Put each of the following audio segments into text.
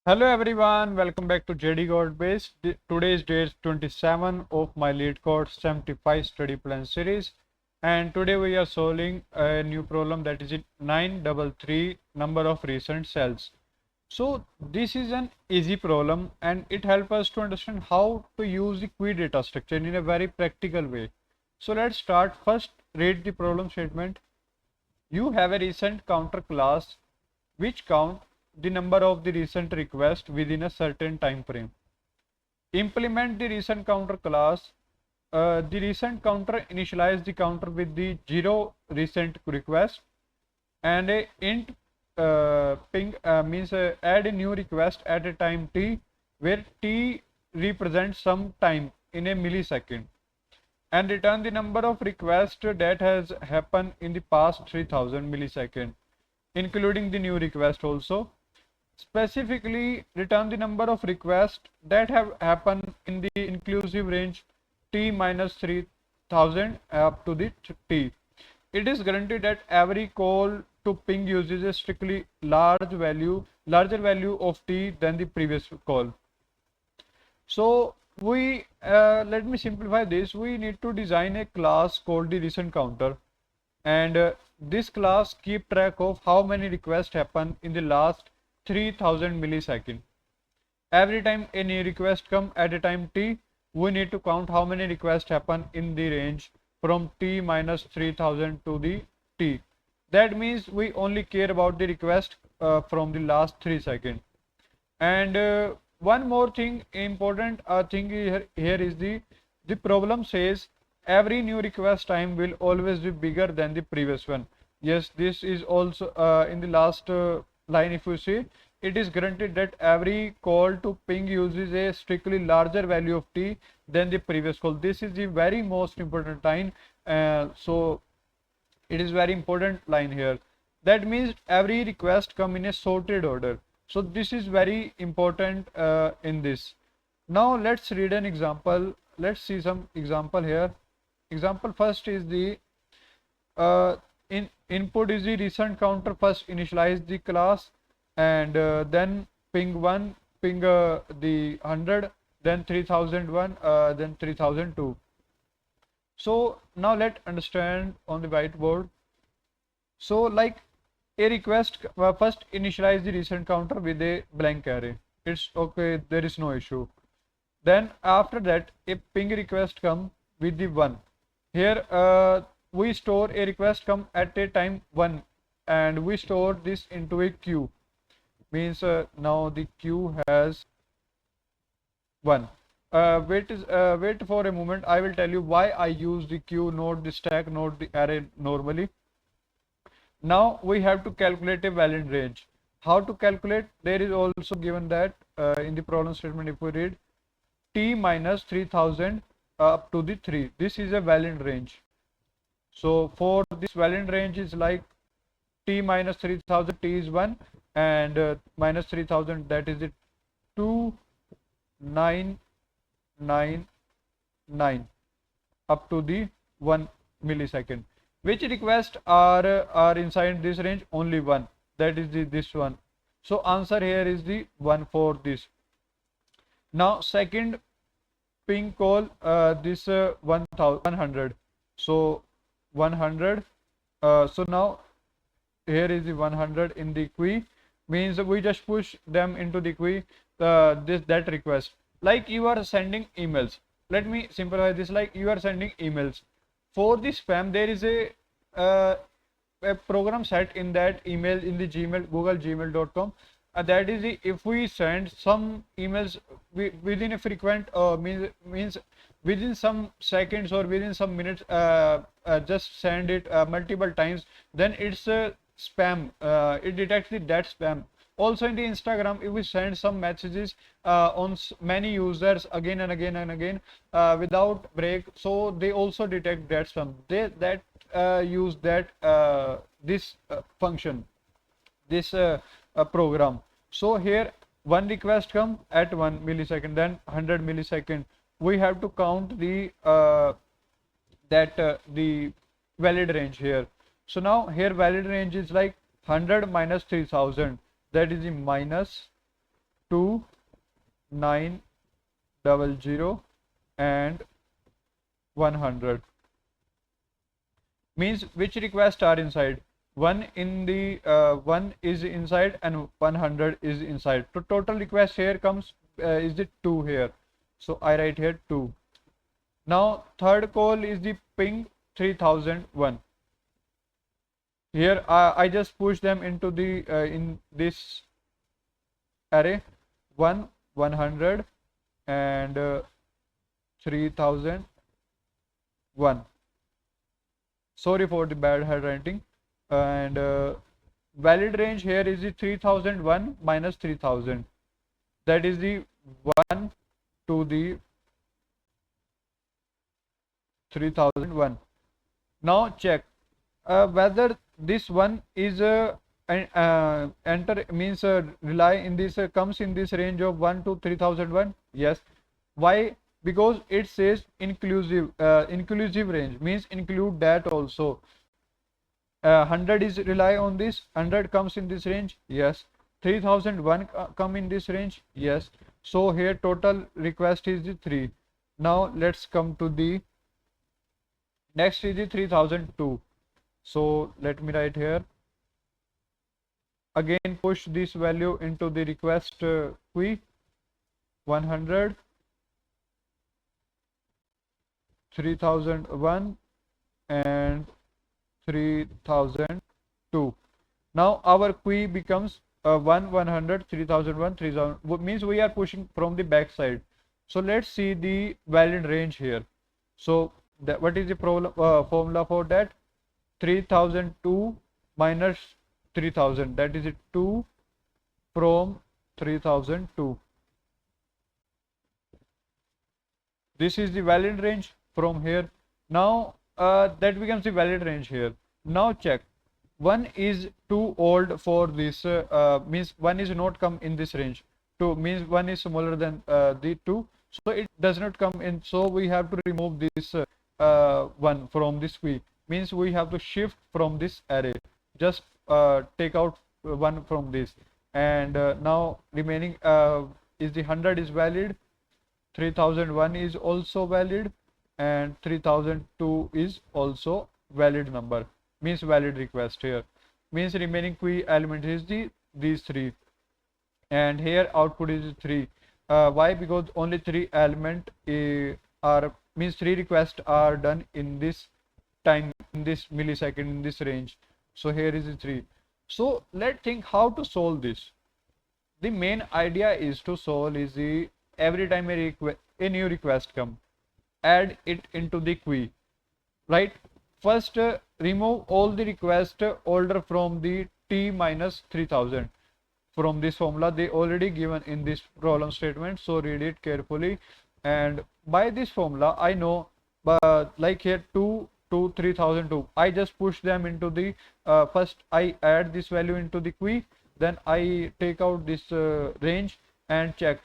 Hello everyone, welcome back to JDCodebase. Today's date is 27 of my LeetCode 75 study plan series, and today we are solving a new problem, that is 933 number of recent cells. So this is an easy problem and it helps us to understand how to use the query data structure in a very practical way. So let's start. First, read the problem statement. You have a recent counter class which count the number of the recent requests within a certain time frame. Implement the recent counter class. The recent counter initialize the counter with the 0 recent request, and a int ping means add a new request at a time t, where t represents some time in a millisecond, and return the number of requests that has happened in the past 3000 milliseconds, including the new request also. Specifically, return the number of requests that have happened in the inclusive range t minus 3000 up to the t. It is guaranteed that every call to ping uses a strictly larger value of t than the previous call. So we let me simplify this. We need to design a class called the recent counter, and this class keep track of how many requests happen in the last 3000 milliseconds. Every time a new request come at a time t, we need to count how many requests happen in the range from t minus 3000 to the t. That means we only care about the request from the last 3 seconds. And one more thing, important thing here is the problem says every new request time will always be bigger than the previous one. Yes, this is also in the last line. If you see, it is guaranteed that every call to ping uses a strictly larger value of t than the previous call. This is the very most important line. So it is very important line here. That means every request come in a sorted order. So this is very important in this. Now let's read an example. Let's see some example here. Example first is the input is the recent counter. First initialize the class, and then ping 1, ping the 100, then 3001, then 3002. So now let's understand on the whiteboard. So like a request, first initialize the recent counter with a blank array. It's okay, there is no issue. Then after that, a ping request come with the 1. Here we store a request come at a time 1, and we store this into a queue. Means now the queue has 1. Wait for a moment. I will tell you why I use the queue, not the stack, not the array normally. Now we have to calculate a valid range. How to calculate? There is also given that in the problem statement. If we read t minus 3000 up to the 3, this is a valid range. So for this valid range is like t minus 3000, t is 1, and minus 3000, that is it 2999 up to the 1 millisecond. Which requests are inside this range? Only one, that is this one. So answer here is the 1 for this. Now second ping call, this 100. So 100. So now here is the 100 in the queue, means we just push them into the queue, that request. Like you are sending emails. Let me simplify this. Like you are sending emails. For the spam, there is a program set in that email in the Gmail, Google Gmail.com. That is if we send some emails within a frequent means within some seconds or within some minutes, just send it multiple times, then it's a spam. It detects that spam. Also in the Instagram, if we send some messages on many users again and again and again without break, so they also detect that spam. They use that this function, this program. So here one request come at 1 millisecond, then 100 millisecond. We have to count the the valid range here. So now here valid range is like 100 minus 3000, that is the minus 2900 and 100. Means which requests are inside? One in the one is inside and 100 is inside. So total request here comes is the 2 here. So I write here 2. Now third call is the ping 3001. Here I just push them into the in this array 1 100 and 3001. Sorry for the bad handwriting. And valid range here is the 3001 minus 3000. That is the 1 to the 3001. Now check whether this one is enter means rely in this comes in this range of 1 to 3001. Yes. Why? Because it says inclusive range, means include that also. 100 is rely on this, 100 comes in this range. Yes. 3001 come in this range. Yes. So here total request is the 3. Now let's come to the next is the 3002. So let me write here. Again push this value into the request queue. 100, 3001 and 3002. Now our queue becomes 100, 3001, 3000, means we are pushing from the back side. So let's see the valid range here. So what is the formula for that? 3002 minus 3000, that is 2 from 3002. This is the valid range from here. Now that becomes the valid range here. Now check, one is too old for this, means one is not come in this range. 2 means one is smaller than the 2, so it does not come in. So we have to remove this one from this queue, means we have to shift from this array. Just take out one from this, and now remaining is the 100 is valid, 3001 is also valid, and 3002 is also valid number, means valid request here. Means remaining queue element is these 3, and here output is 3. Why? Because only 3 element are, means 3 requests are done in this time, in this millisecond, in this range. So here is the 3. So let's think how to solve this. The main idea is to solve is the every time a new request come, add it into the queue, right? First remove all the request order from the t minus 3000 from this formula. They already given in this problem statement, so read it carefully. And by this formula I know, like here 2 to 3002, I just push them into the first I add this value into the queue, then I take out this range and check.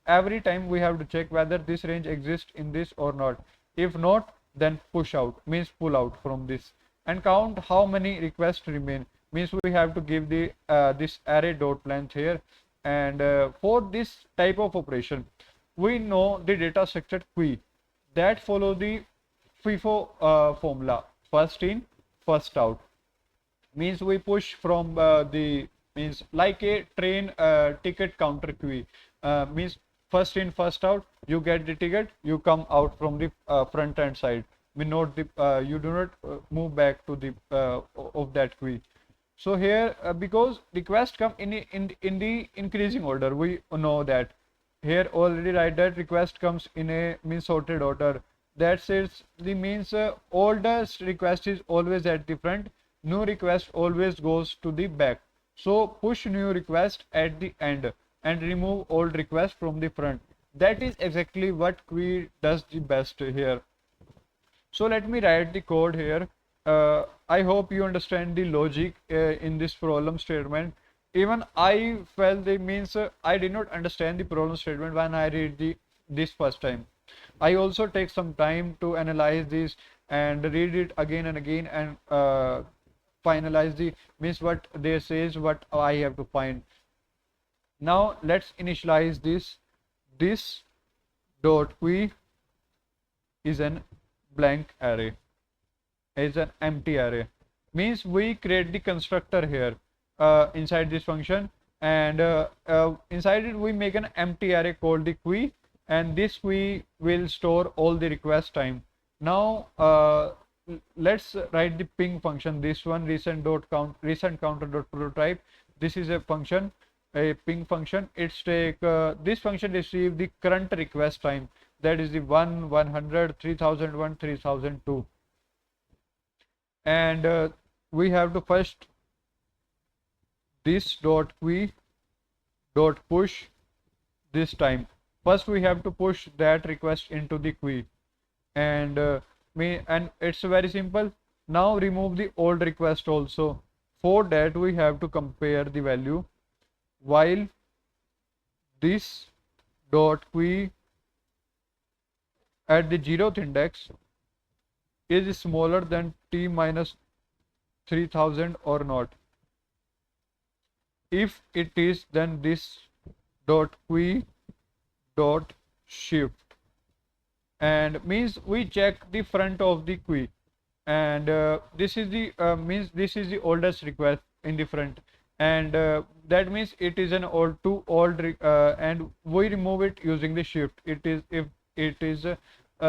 Every time we have to check whether this range exists in this or not. If not, then push out, means pull out from this, and count how many requests remain, means we have to give the this array dot length here. And for this type of operation we know the data structure queue that follow the FIFO formula, first in first out. Means we push from the, means like a train ticket counter queue, means first in first out. You get the ticket, you come out from the front end side, not the you do not move back to the of that queue. So here because request come in the increasing order, we know that here already write that request comes in a means sorted order. That says the means oldest request is always at the front, new request always goes to the back. So push new request at the end and remove old request from the front. That is exactly what queue does the best here. So let me write the code here. I hope you understand the logic in this problem statement. Even I felt the means I did not understand the problem statement when I read this first time. I also take some time to analyze this and read it again and again and finalize the means what they says, what I have to find. Now let's initialize this dot queue is an blank array, is an empty array. Means we create the constructor here inside this function, and inside it we make an empty array called the queue, and this queue will store all the request time. Now let's write the ping function, this one, recent counter dot prototype. This is a function, a ping function. It's take this function receive the current request time, that is the 1, 100, 3001, 3002. And we have to first this dot queue dot push this time. First we have to push that request into the queue, and it's very simple. Now remove the old request also. For that we have to compare the value while this dot queue at the 0th index is smaller than t minus 3000 or not. If it is, then this dot queue dot shift, and means we check the front of the queue, and this is the means this is the oldest request in the front, and that means it is an old too old and we remove it using the shift. It is if it is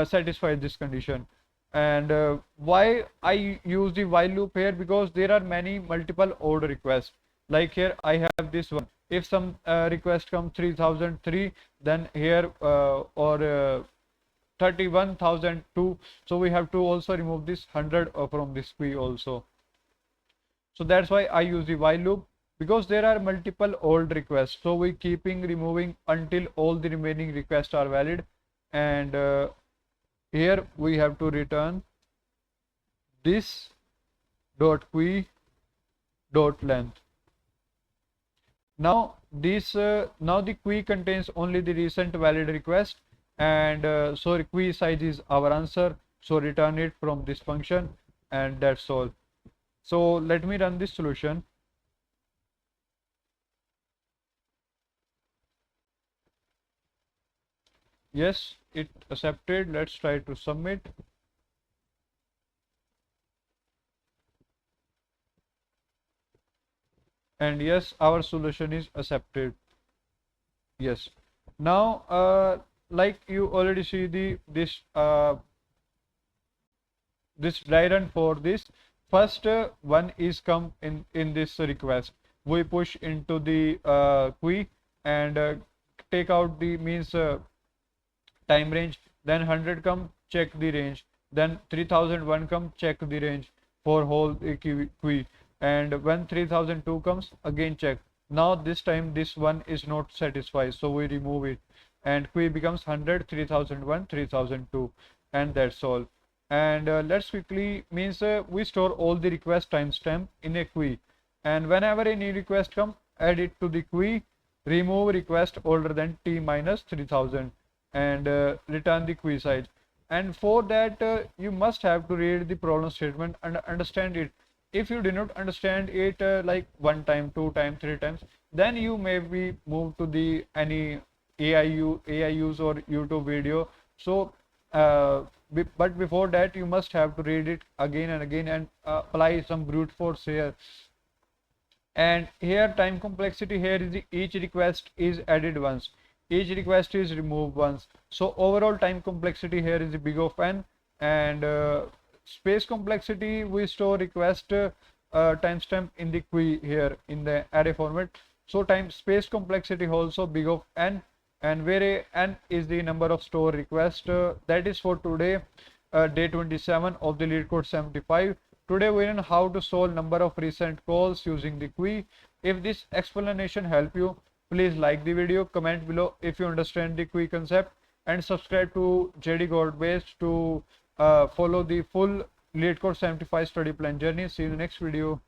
satisfied this condition. And why I use the while loop here? Because there are many multiple old requests. Like here I have this one. If some request comes 3003, then here or 31002, so we have to also remove this 100 from this queue also. So that's why I use the while loop, because there are multiple old requests, so we keeping removing until all the remaining requests are valid. And here we have to return this dot queue dot length. Now this now the queue contains only the recent valid request, and so queue size is our answer, so return it from this function, and that's all. So let me run this solution. Yes, it accepted. Let's try to submit. And yes, our solution is accepted. Yes. Now like you already see this dry run for this. First one is come in this request. We push into the queue and take out the means time range. Then 100 come, check the range. Then 3001 come, check the range for whole queue. And when 3002 comes, again check. Now this time this one is not satisfied, so we remove it, and queue becomes 100, 3001, 3002, and that's all. And let's quickly means we store all the request timestamp in a queue, and whenever a new request come, add it to the queue, remove request older than t minus 3000, and return the queue size. And for that you must have to read the problem statement and understand it. If you do not understand it like one time, two times, three times, then you may be moved to the any AIUs or YouTube video. So but before that you must have to read it again and again, and apply some brute force here. And here time complexity here is the each request is added once, each request is removed once, so overall time complexity here is the big of n. And space complexity, we store request timestamp in the queue here in the array format, so time space complexity also big of n, and where n is the number of store request. That is for today, day 27 of the LeetCode 75. Today we learn how to solve number of recent calls using the queue. If this explanation help you, please like the video, comment below if you understand the queue concept, and subscribe to JDCodebase to follow the full LeetCode 75 study plan journey. See you in the next video.